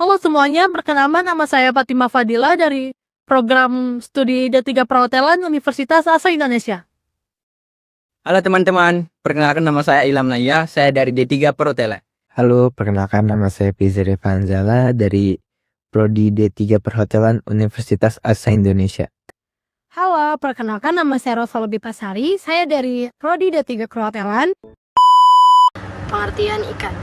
Halo semuanya, perkenalkan nama saya Fatimah Fadila dari program studi D3 Perhotelan Universitas Asa Indonesia. Halo teman-teman, perkenalkan nama saya Ilham Naya, saya dari D3 Perhotelan. Halo, perkenalkan nama saya Fizri Fanzala dari Prodi D3 Perhotelan Universitas Asa Indonesia. Halo, perkenalkan nama saya Rosa Lebih Pasari, saya dari Prodi D3 Perhotelan. Pengertian ikan.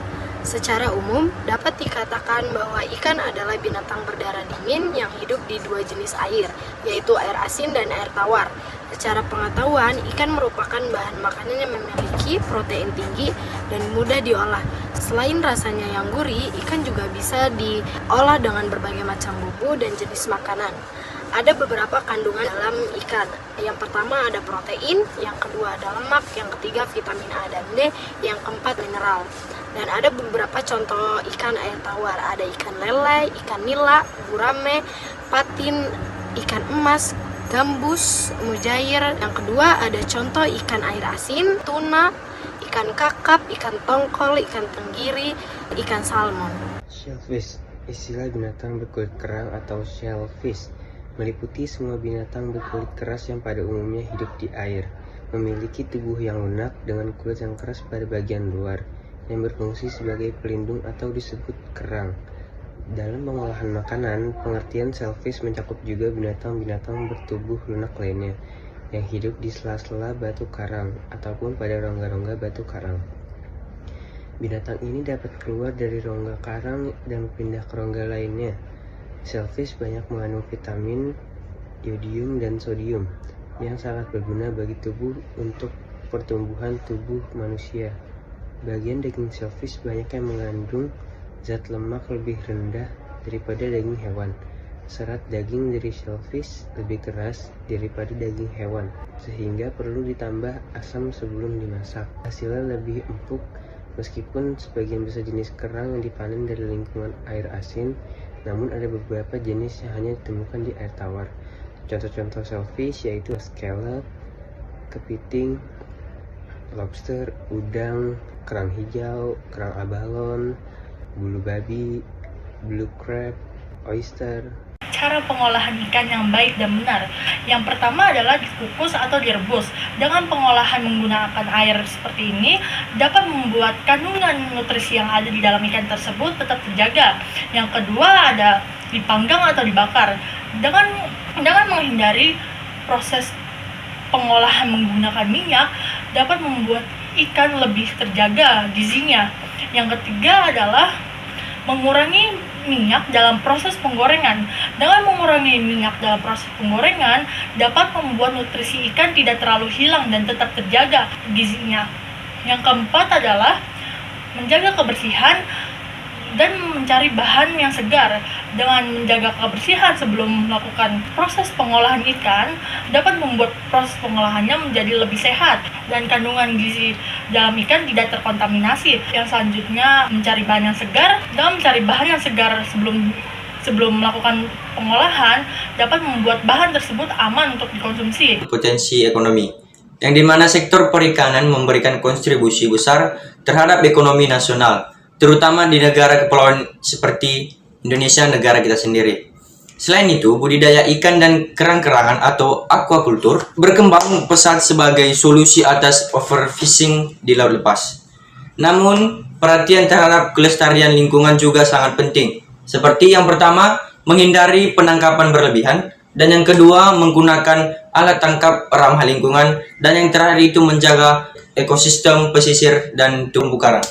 Secara umum, dapat dikatakan bahwa ikan adalah binatang berdarah dingin yang hidup di dua jenis air, yaitu air asin dan air tawar. Secara pengetahuan, ikan merupakan bahan makanan yang memiliki protein tinggi dan mudah diolah. Selain rasanya yang gurih, ikan juga bisa diolah dengan berbagai macam bumbu dan jenis makanan. Ada beberapa kandungan dalam ikan. Yang pertama ada protein, yang kedua ada lemak, yang ketiga vitamin A dan D, yang keempat mineral. Dan ada beberapa contoh ikan air tawar. Ada ikan lele, ikan nila, gurame, patin, ikan emas, gambus, mujair. Yang kedua ada contoh ikan air asin, tuna, ikan kakap, ikan tongkol, ikan tenggiri, ikan salmon. Shellfish, istilah binatang berkulit kerang atau shellfish, meliputi semua binatang berkulit keras yang pada umumnya hidup di air, memiliki tubuh yang lunak dengan kulit yang keras pada bagian luar, yang berfungsi sebagai pelindung atau disebut kerang. Dalam pengolahan makanan, pengertian shellfish mencakup juga binatang-binatang bertubuh lunak lainnya, yang hidup di sela-sela batu karang ataupun pada rongga-rongga batu karang. Binatang ini dapat keluar dari rongga karang dan pindah ke rongga lainnya. Shellfish banyak mengandung vitamin, yodium, dan sodium yang sangat berguna bagi tubuh untuk pertumbuhan tubuh manusia. Bagian daging shellfish banyak yang mengandung zat lemak lebih rendah daripada daging hewan. Serat daging dari shellfish lebih keras daripada daging hewan, sehingga perlu ditambah asam sebelum dimasak. Hasilnya lebih empuk, meskipun sebagian besar jenis kerang yang dipanen dari lingkungan air asin, namun ada beberapa jenis yang hanya ditemukan di air tawar. Contoh-contoh shellfish yaitu scallop, kepiting, lobster, udang, kerang hijau, kerang abalon, bulu babi, blue crab, oyster. Cara pengolahan ikan yang baik dan benar. Yang pertama adalah dikukus atau direbus. Dengan pengolahan menggunakan air seperti ini dapat membuat kandungan nutrisi yang ada di dalam ikan tersebut tetap terjaga. Yang kedua ada dipanggang atau dibakar. Dengan menghindari proses pengolahan menggunakan minyak dapat membuat ikan lebih terjaga gizinya. Yang ketiga adalah mengurangi minyak dalam proses penggorengan. Dengan mengurangi minyak dalam proses penggorengan dapat membuat nutrisi ikan tidak terlalu hilang dan tetap terjaga gizinya. Yang keempat adalah menjaga kebersihan dan mencari bahan yang segar. Dengan menjaga kebersihan sebelum melakukan proses pengolahan ikan dapat membuat proses pengolahannya menjadi lebih sehat dan kandungan gizi dalam ikan tidak terkontaminasi. Yang selanjutnya mencari bahan yang segar. Dengan mencari bahan yang segar sebelum melakukan pengolahan dapat membuat bahan tersebut aman untuk dikonsumsi. Potensi ekonomi, yang dimana sektor perikanan memberikan kontribusi besar terhadap ekonomi nasional, terutama di negara kepulauan seperti Indonesia, negara kita sendiri. Selain itu, budidaya ikan dan kerang-kerangan atau aquaculture berkembang pesat sebagai solusi atas overfishing di laut lepas. Namun, perhatian terhadap kelestarian lingkungan juga sangat penting. Seperti yang pertama, menghindari penangkapan berlebihan, dan yang kedua, menggunakan alat tangkap ramah lingkungan, dan yang terakhir itu menjaga ekosistem pesisir dan terumbu karang.